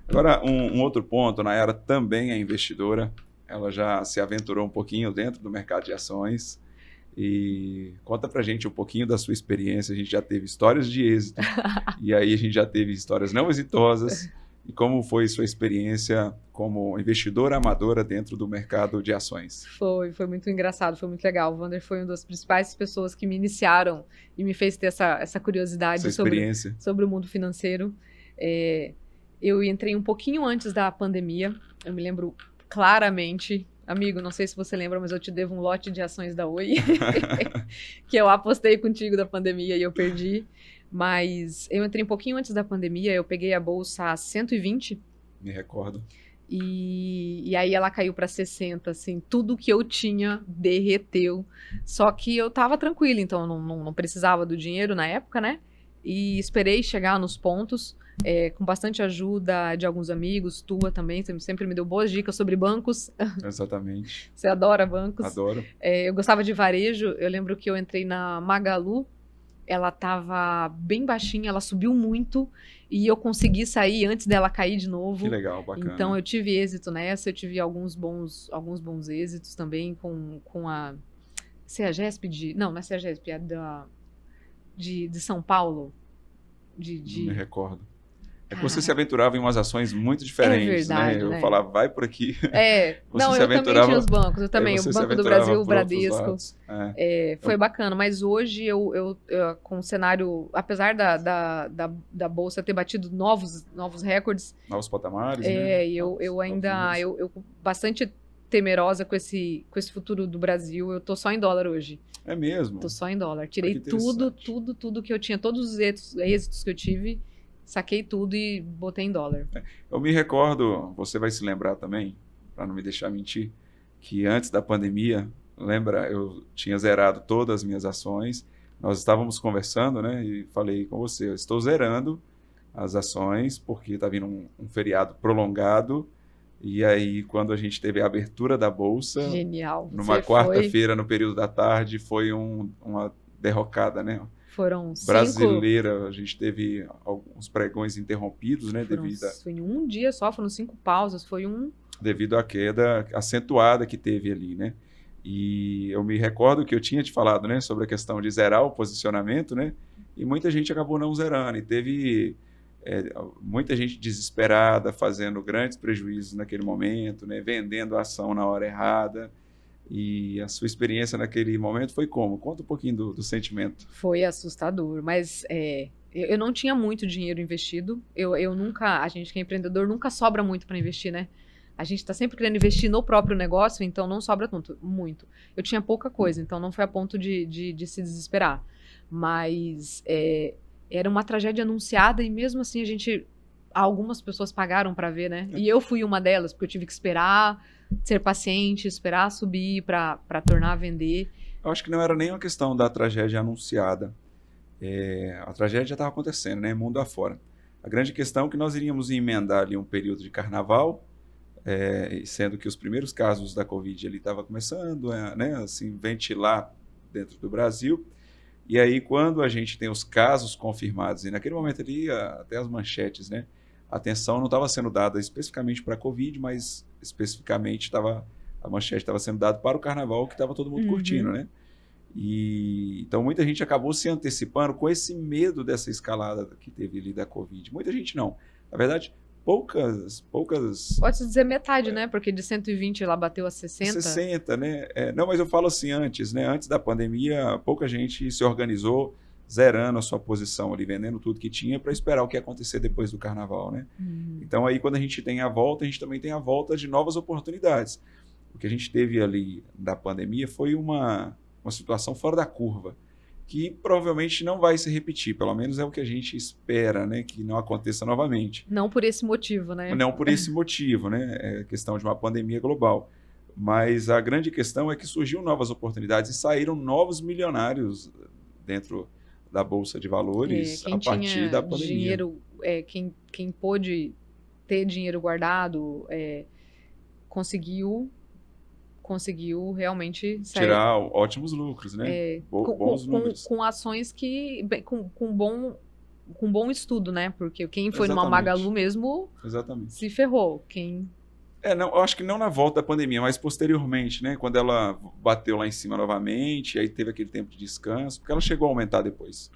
Agora, um outro ponto, Nayara também é investidora, ela já se aventurou um pouquinho dentro do mercado de ações. E conta pra gente um pouquinho da sua experiência. A gente já teve histórias de êxito e aí a gente já teve histórias não exitosas. E como foi sua experiência como investidora amadora dentro do mercado de ações? Foi muito engraçado, foi muito legal. O Wander foi uma das principais pessoas que me iniciaram e me fez ter essa curiosidade sobre o mundo financeiro. Eu entrei um pouquinho antes da pandemia, eu me lembro claramente. Amigo, não sei se você lembra, mas eu te devo um lote de ações da Oi, que eu apostei contigo da pandemia e eu perdi. Mas eu entrei um pouquinho antes da pandemia, eu peguei a bolsa a 120. Me recordo. E aí ela caiu para 60, assim, tudo que eu tinha derreteu. Só que eu tava tranquila, então não precisava do dinheiro na época, né? E esperei chegar nos pontos. Com bastante ajuda de alguns amigos, tua também, você sempre me deu boas dicas sobre bancos. Exatamente. Você adora bancos. Adoro. Eu gostava de varejo, eu lembro que eu entrei na Magalu, ela estava bem baixinha, ela subiu muito e eu consegui sair antes dela cair de novo. Que legal, bacana. Então eu tive êxito nessa, eu tive alguns bons êxitos também com a CEAGESP não é CEAGESP, é de São Paulo. Não me recordo. É que você se aventurava em umas ações muito diferentes, verdade, né? Eu falava, vai por aqui. Não, eu também tinha os bancos, eu também, o Banco do Brasil, o Bradesco. Foi bacana, mas hoje eu com o cenário, apesar da Bolsa ter batido novos recordes. Novos patamares, né? Eu ainda, eu bastante temerosa com esse futuro do Brasil, eu tô só em dólar hoje. É mesmo? Tô só em dólar. Tirei tudo que eu tinha, todos os êxitos que eu tive. Saquei tudo e botei em dólar. Eu me recordo, você vai se lembrar também, para não me deixar mentir, que antes da pandemia, lembra, eu tinha zerado todas as minhas ações, nós estávamos conversando, né, e falei com você, eu estou zerando as ações porque está vindo um feriado prolongado, e aí quando a gente teve a abertura da Bolsa, genial, numa quarta-feira, no período da tarde, foi uma derrocada, né? Foram brasileira, a gente teve alguns pregões interrompidos, né? Foi em um dia só, foram 5 pausas, devido à queda acentuada que teve ali, né? E eu me recordo que eu tinha te falado, né, sobre a questão de zerar o posicionamento, né? E muita gente acabou não zerando, e teve muita gente desesperada, fazendo grandes prejuízos naquele momento, né? Vendendo a ação na hora errada. E a sua experiência naquele momento foi como? Conta um pouquinho do sentimento. Foi assustador, mas eu não tinha muito dinheiro investido. A gente que é empreendedor nunca sobra muito para investir, né? A gente está sempre querendo investir no próprio negócio, então não sobra muito. Eu tinha pouca coisa, então não foi a ponto de se desesperar. Mas era uma tragédia anunciada e mesmo assim algumas pessoas pagaram para ver, né? E eu fui uma delas, porque eu tive que esperar, ser paciente, esperar subir para tornar a vender. Eu acho que não era nem uma questão da tragédia anunciada. A tragédia já estava acontecendo, né? Mundo afora. A grande questão é que nós iríamos emendar ali um período de carnaval, sendo que os primeiros casos da Covid ali estavam começando, né? Assim, ventilar dentro do Brasil. E aí, quando a gente tem os casos confirmados, e naquele momento ali, até as manchetes, né? A atenção não estava sendo dada especificamente para a Covid, mas especificamente a manchete estava sendo dada para o carnaval, que estava todo mundo curtindo, né? E então muita gente acabou se antecipando com esse medo dessa escalada que teve ali da Covid. Muita gente não. Na verdade, poucas... Pode-se dizer metade, né? Porque de 120 ela bateu a 60. 60, né? Não, mas eu falo assim antes, né? Antes da pandemia, pouca gente se organizou zerando a sua posição ali, vendendo tudo que tinha para esperar o que ia acontecer depois do carnaval, né? Então aí quando a gente tem a volta, a gente também tem a volta de novas oportunidades. O que a gente teve ali da pandemia foi uma situação fora da curva, que provavelmente não vai se repetir, pelo menos é o que a gente espera, né? Que não aconteça novamente. Não por esse motivo, né? Não por esse motivo, né? É questão de uma pandemia global. Mas a grande questão é que surgiram novas oportunidades e saíram novos milionários dentro da Bolsa de Valores a partir da pandemia. Dinheiro, quem pôde ter dinheiro guardado conseguiu realmente sair. Tirar ótimos lucros, né? Bons números. Com ações com bom estudo, né? Porque quem foi Exatamente. numa Magalu mesmo Exatamente. se ferrou. Quem Não, eu acho que não na volta da pandemia, mas posteriormente, né? Quando ela bateu lá em cima novamente, aí teve aquele tempo de descanso, porque ela chegou a aumentar depois.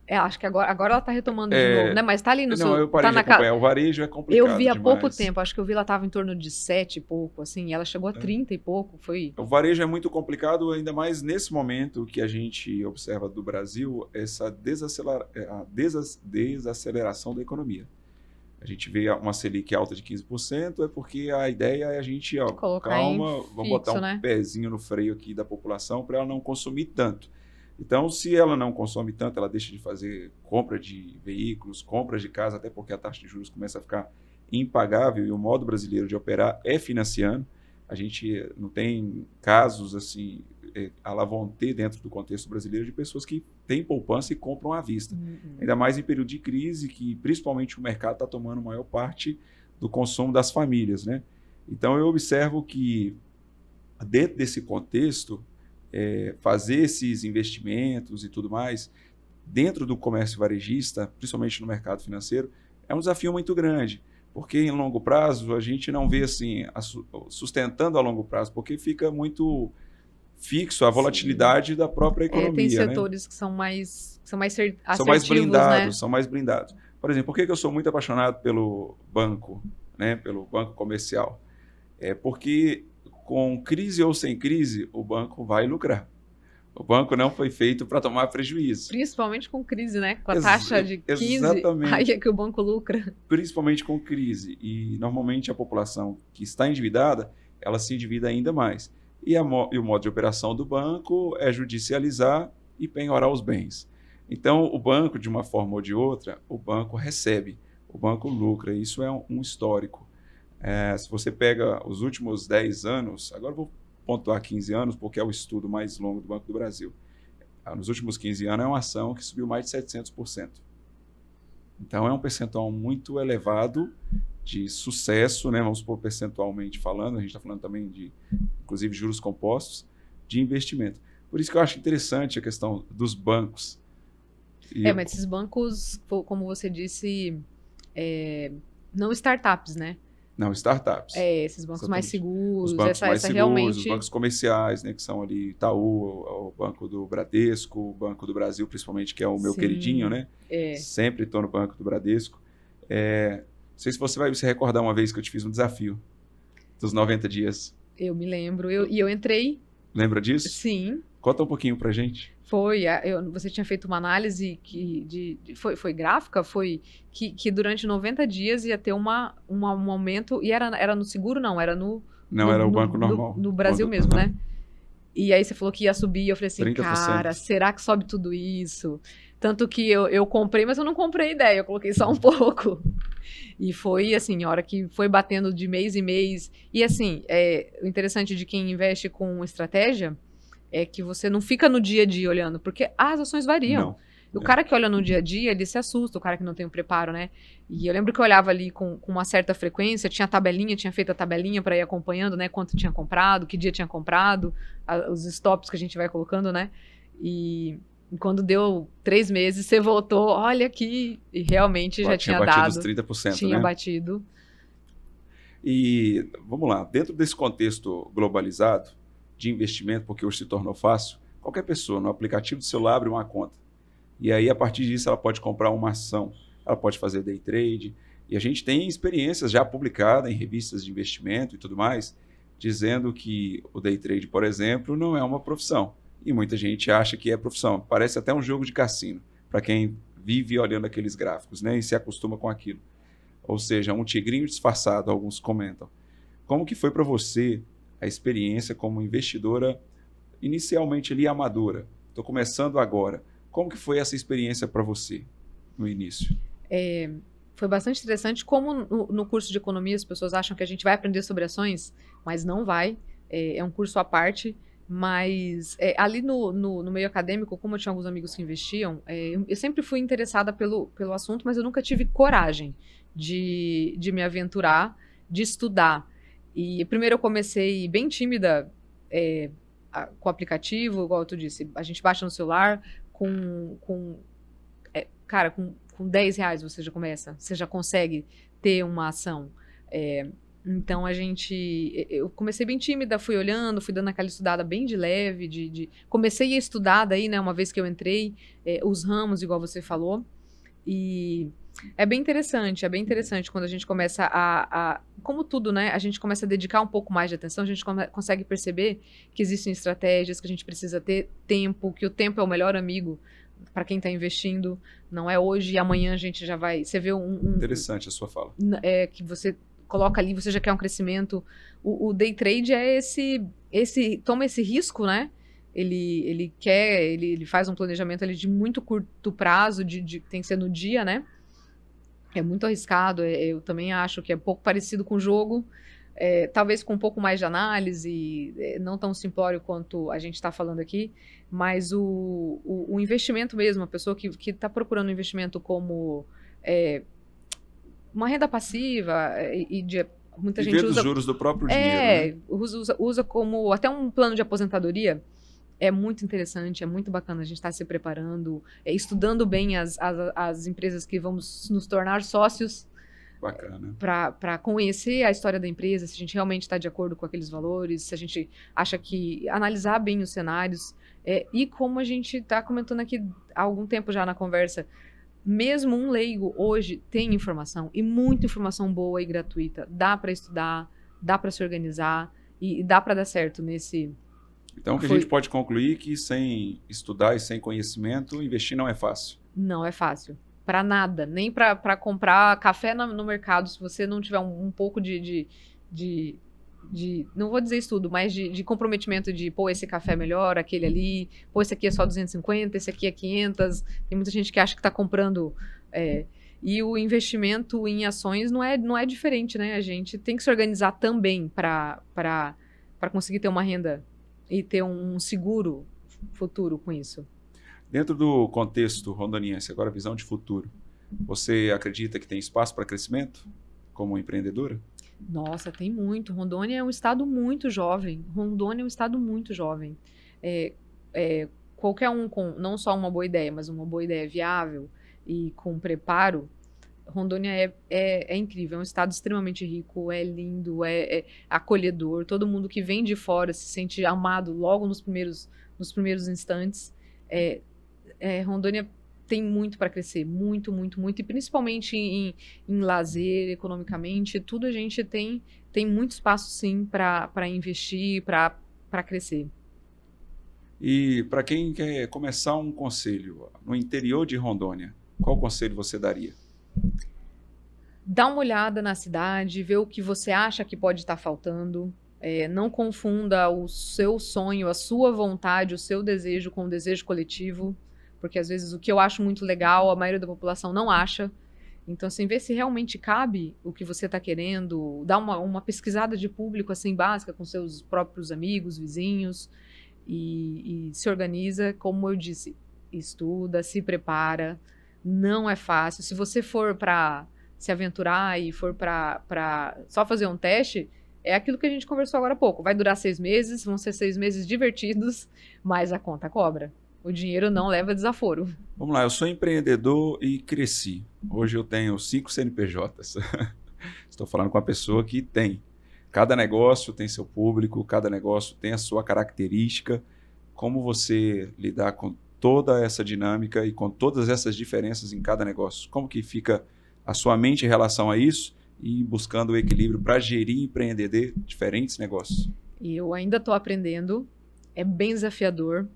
Acho que agora ela tá retomando de novo, né? Mas tá ali no Não, seu. eu parei Tá de na acompanhar. O varejo é complicado Eu vi há pouco demais. tempo, acho que eu vi ela tava em torno de 7 e pouco, assim, e ela chegou a 30 e pouco, foi. O varejo é muito complicado, ainda mais nesse momento que a gente observa do Brasil, essa desaceleração da economia. A gente vê uma Selic alta de 15%, é porque a ideia é a gente, Colocar calma, em vamos botar fixo, um né? pezinho no freio aqui da população para ela não consumir tanto. Então, se ela não consome tanto, ela deixa de fazer compra de veículos, compras de casa, até porque a taxa de juros começa a ficar impagável e o modo brasileiro de operar é financiando. A gente não tem casos assim, à la vontade dentro do contexto brasileiro de pessoas que têm poupança e compram à vista. Ainda mais em período de crise, que principalmente o mercado está tomando a maior parte do consumo das famílias, né? Então eu observo que dentro desse contexto, fazer esses investimentos e tudo mais, dentro do comércio varejista, principalmente no mercado financeiro, é um desafio muito grande. Porque em longo prazo a gente não vê assim sustentando a longo prazo, porque fica muito fixo a volatilidade da própria economia. Tem né? setores que são mais assertivos, São mais blindados, né? são mais blindados. Por exemplo, por que eu sou muito apaixonado pelo banco, né? Pelo banco comercial? Porque com crise ou sem crise, o banco vai lucrar. O banco não foi feito para tomar prejuízo. Principalmente com crise, né? Com a taxa de 15, exatamente. aí é que o banco lucra. Principalmente com crise. E, normalmente, a população que está endividada, ela se endivida ainda mais. E o modo de operação do banco é judicializar e penhorar os bens. Então, o banco, de uma forma ou de outra, o banco recebe, o banco lucra. Isso é um histórico. Se você pega os últimos 10 anos, agora eu vou pontuar 15 anos, porque é o estudo mais longo do Banco do Brasil. Nos últimos 15 anos é uma ação que subiu mais de 700%. Então é um percentual muito elevado de sucesso, né? Vamos supor percentualmente falando, a gente está falando também de, inclusive, juros compostos, de investimento. Por isso que eu acho interessante a questão dos bancos. Mas esses bancos, como você disse, não startups, né? Não, startups. Esses bancos mais seguros. Os bancos mais seguros, realmente... os bancos comerciais, né, que são ali Itaú, o Banco do Bradesco, o Banco do Brasil, principalmente, que é o meu queridinho, né? Sempre estou no Banco do Bradesco. Não sei se você vai se recordar uma vez que eu te fiz um desafio dos 90 dias. Eu me lembro. E eu entrei. Lembra disso? Sim. Conta um pouquinho pra gente. Você tinha feito uma análise foi gráfica, que durante 90 dias ia ter um aumento, e era no seguro, não, era era o banco normal. No Brasil mesmo, né? E aí você falou que ia subir, eu falei assim, 30%. Cara, será que sobe tudo isso? Tanto que eu comprei, mas eu não comprei ideia, eu coloquei só um pouco. E foi assim, a hora que foi batendo de mês em mês. E assim, o interessante de quem investe com estratégia é que você não fica no dia a dia olhando, porque as ações variam. Não. O cara que olha no dia a dia, ele se assusta, o cara que não tem o preparo, né? E eu lembro que eu olhava ali com uma certa frequência, tinha feito a tabelinha para ir acompanhando, né? Quanto tinha comprado, que dia tinha comprado, os stops que a gente vai colocando, né? E quando deu 3 meses, você voltou, olha aqui, e realmente já tinha batido dado. Os 30%, tinha né? batido. E vamos lá, dentro desse contexto globalizado de investimento, porque hoje se tornou fácil, qualquer pessoa no aplicativo do celular abre uma conta. E aí, a partir disso, ela pode comprar uma ação, ela pode fazer day trade. E a gente tem experiências já publicadas em revistas de investimento e tudo mais, dizendo que o day trade, por exemplo, não é uma profissão. E muita gente acha que é profissão. Parece até um jogo de cassino, para quem vive olhando aqueles gráficos, né, e se acostuma com aquilo. Ou seja, um tigrinho disfarçado, alguns comentam. Como que foi para você a experiência como investidora, inicialmente ali amadora? Estou começando agora. Como que foi essa experiência para você no início? Foi bastante interessante. Como no curso de economia as pessoas acham que a gente vai aprender sobre ações, mas não vai. É um curso à parte. Mas ali no meio acadêmico, como eu tinha alguns amigos que investiam, eu sempre fui interessada pelo assunto, mas eu nunca tive coragem de me aventurar, de estudar. E primeiro eu comecei bem tímida com o aplicativo, igual tu disse, a gente baixa no celular, com R$10 você já começa, você já consegue ter uma ação. Então eu comecei bem tímida, fui olhando, fui dando aquela estudada bem de leve, comecei a estudar daí, né, uma vez que eu entrei, os ramos, igual você falou, e é bem interessante quando a gente começa como tudo, né, a gente começa a dedicar um pouco mais de atenção, a gente consegue perceber que existem estratégias, que a gente precisa ter tempo, que o tempo é o melhor amigo para quem está investindo, não é hoje e amanhã a gente já vai, você vê Interessante a sua fala. Que você coloca ali, você já quer um crescimento. O day trade é toma esse risco, né? Ele faz um planejamento ali de muito curto prazo, tem que ser no dia, né? É muito arriscado, eu também acho que é pouco parecido com o jogo, talvez com um pouco mais de análise, não tão simplório quanto a gente está falando aqui, mas o investimento mesmo, a pessoa que está procurando um investimento como uma renda passiva muita gente usa... usa... os juros do próprio dinheiro, né? usa como até um plano de aposentadoria. É muito interessante, é muito bacana a gente estar se preparando, estudando bem as empresas que vamos nos tornar sócios. Bacana. Para conhecer a história da empresa, se a gente realmente está de acordo com aqueles valores, se a gente acha que... Analisar bem os cenários. E como a gente está comentando aqui há algum tempo já na conversa, mesmo um leigo hoje tem informação, e muita informação boa e gratuita. Dá para estudar, dá para se organizar e dá para dar certo nesse... Então, o que a gente pode concluir é que sem estudar e sem conhecimento, investir não é fácil. Não é fácil. Para nada. Nem para comprar café no mercado, se você não tiver um pouco de não vou dizer estudo, mas de comprometimento de, pô, esse café é melhor, aquele ali, pô, esse aqui é só 250, esse aqui é 500. Tem muita gente que acha que está comprando... E o investimento em ações não é diferente, né? A gente tem que se organizar também para conseguir ter uma renda e ter um seguro futuro com isso. Dentro do contexto rondoniense, agora visão de futuro, você acredita que tem espaço para crescimento como empreendedora? Nossa, tem muito. Rondônia é um estado muito jovem. Qualquer um com não só uma boa ideia, mas uma boa ideia viável e com preparo, Rondônia é incrível, é um estado extremamente rico, é lindo, é acolhedor, todo mundo que vem de fora se sente amado logo nos primeiros instantes. Rondônia tem muito para crescer, muito, muito, muito, e principalmente em lazer, economicamente, tudo a gente tem muito espaço sim para investir, para crescer. E para quem quer começar um conselho no interior de Rondônia, qual conselho você daria? Dá uma olhada na cidade, vê o que você acha que pode estar faltando. Não confunda o seu sonho, a sua vontade, o seu desejo com o desejo coletivo, porque às vezes o que eu acho muito legal, a maioria da população não acha. Então, assim, vê se realmente cabe o que você está querendo, dá uma pesquisada de público assim básica com seus próprios amigos, vizinhos, e se organiza, como eu disse, estuda, se prepara. Não é fácil. Se você for para se aventurar e for para só fazer um teste, é aquilo que a gente conversou agora há pouco. Vai durar 6 meses, vão ser 6 meses divertidos, mas a conta cobra. O dinheiro não leva desaforo. Vamos lá, eu sou empreendedor e cresci. Hoje eu tenho 5 CNPJs. Estou falando com uma pessoa que tem. Cada negócio tem seu público, cada negócio tem a sua característica. Como você lidar com toda essa dinâmica e com todas essas diferenças em cada negócio? Como que fica a sua mente em relação a isso e buscando o equilíbrio para gerir e empreender diferentes negócios? E eu ainda estou aprendendo, é bem desafiador.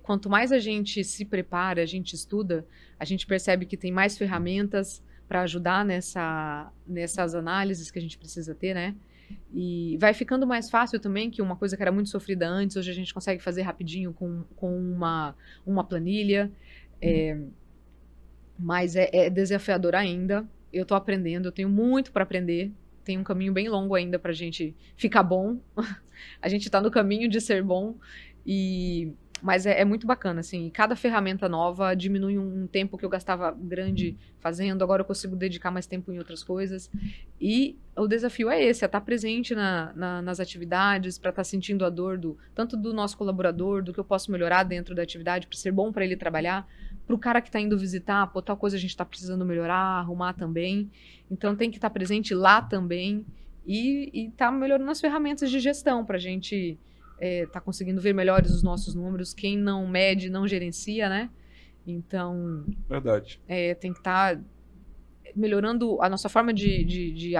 Quanto mais a gente se prepara, a gente estuda, a gente percebe que tem mais ferramentas para ajudar nessas análises que a gente precisa ter, né? E vai ficando mais fácil também, que uma coisa que era muito sofrida antes, hoje a gente consegue fazer rapidinho com uma planilha, mas é desafiador ainda. Eu estou aprendendo, eu tenho muito para aprender, tem um caminho bem longo ainda para a gente ficar bom. A gente está no caminho de ser bom, mas é muito bacana, assim, cada ferramenta nova diminui um tempo que eu gastava grande fazendo, agora eu consigo dedicar mais tempo em outras coisas, e o desafio é esse, é estar presente nas atividades, para estar sentindo a dor tanto do nosso colaborador, do que eu posso melhorar dentro da atividade, para ser bom para ele trabalhar, para o cara que está indo visitar, tal coisa a gente está precisando melhorar, arrumar também, então tem que estar presente lá também, e tá melhorando as ferramentas de gestão para a gente tá conseguindo ver melhores os nossos números. Quem não mede, não gerencia, né? Então, Verdade. Tem que estar melhorando a nossa forma de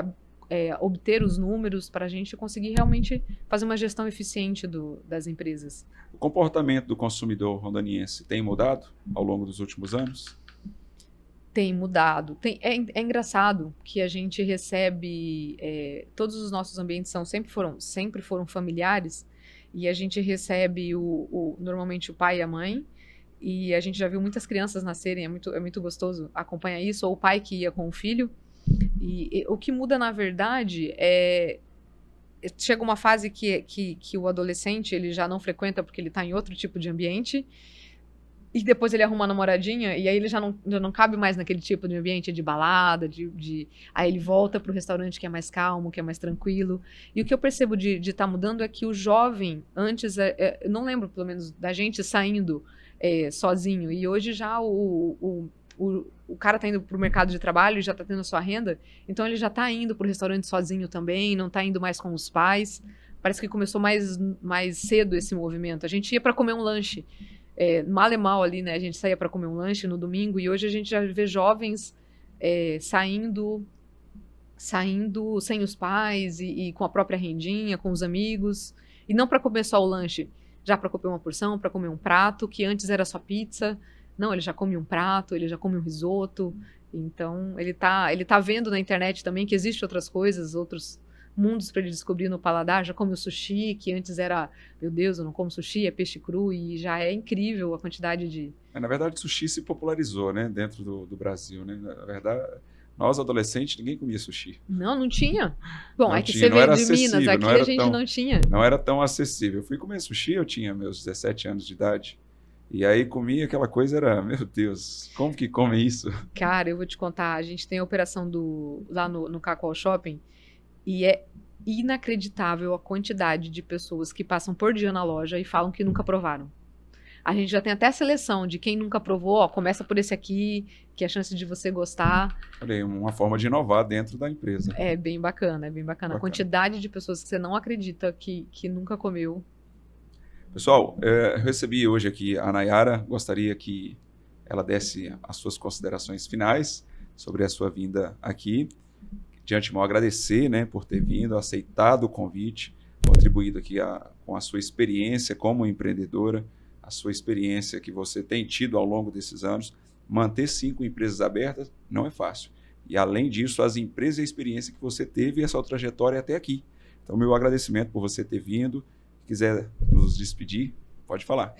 obter os números para a gente conseguir realmente fazer uma gestão eficiente das empresas. O comportamento do consumidor rondoniense tem mudado ao longo dos últimos anos? Tem mudado. É engraçado que a gente recebe... todos os nossos ambientes sempre foram familiares, e a gente recebe normalmente o pai e a mãe, e a gente já viu muitas crianças nascerem, é muito gostoso acompanhar isso, ou o pai que ia com o filho. E o que muda, na verdade, chega uma fase que o adolescente ele já não frequenta porque ele está em outro tipo de ambiente, e depois ele arruma uma namoradinha, e aí ele já não cabe mais naquele tipo de ambiente de balada, aí ele volta para o restaurante que é mais calmo, que é mais tranquilo. E o que eu percebo de estar mudando é que o jovem, antes, eu não lembro, pelo menos, da gente saindo sozinho, e hoje já o cara está indo para o mercado de trabalho, já está tendo a sua renda, então ele já está indo para o restaurante sozinho também, não está indo mais com os pais. Parece que começou mais cedo esse movimento. A gente ia para comer um lanche, mal e mal ali, né? A gente saía para comer um lanche no domingo, e hoje a gente já vê jovens saindo sem os pais e com a própria rendinha, com os amigos, e não para comer só o lanche, já para comer uma porção, para comer um prato, que antes era só pizza. Não, ele já come um prato, ele já come um risoto. Então, ele tá vendo na internet também que existem outras coisas, outros mundos para ele descobrir no paladar. Já come o sushi, que antes era, meu Deus, eu não como sushi, é peixe cru, e já é incrível a quantidade de... Na verdade, o sushi se popularizou, né, dentro do Brasil, né? Na verdade, nós adolescentes, ninguém comia sushi. Não tinha. Bom, não é que tinha, você veio de Minas, aqui a gente não tinha. Não era tão acessível. Eu fui comer sushi, eu tinha meus 17 anos de idade. E aí comia aquela coisa, meu Deus, como que come isso? Cara, eu vou te contar, a gente tem a operação lá no Cacau Shopping, e é inacreditável a quantidade de pessoas que passam por dia na loja e falam que nunca provaram. A gente já tem até a seleção de quem nunca provou, começa por esse aqui, que é a chance de você gostar. Olha aí, uma forma de inovar dentro da empresa. É bem bacana, A quantidade de pessoas que você não acredita que nunca comeu. Pessoal, eu recebi hoje aqui a Nayara, gostaria que ela desse as suas considerações finais sobre a sua vinda aqui. De antemão, agradecer, né, por ter vindo, aceitado o convite, contribuído aqui com a sua experiência como empreendedora, a sua experiência que você tem tido ao longo desses anos. Manter 5 empresas abertas não é fácil. E, além disso, as empresas e a experiência que você teve, essa trajetória até aqui. Então, meu agradecimento por você ter vindo. Se quiser nos despedir, pode falar.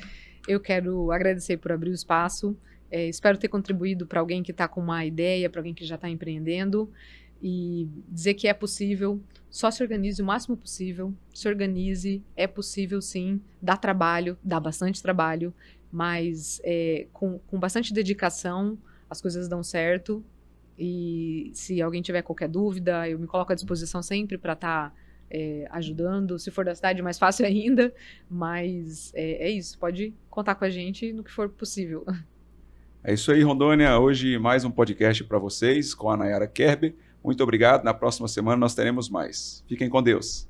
Eu quero agradecer por abrir o espaço. Espero ter contribuído para alguém que está com uma ideia, para alguém que já está empreendendo. E dizer que é possível, só se organize o máximo possível, se organize, é possível sim, dá trabalho, dá bastante trabalho, mas com bastante dedicação as coisas dão certo. E se alguém tiver qualquer dúvida, eu me coloco à disposição sempre para estar ajudando. Se for da cidade, mais fácil ainda, mas é isso, pode contar com a gente no que for possível. É isso aí, Rondônia. Hoje mais um podcast para vocês com a Nayara Kerber. Muito obrigado. Na próxima semana nós teremos mais. Fiquem com Deus.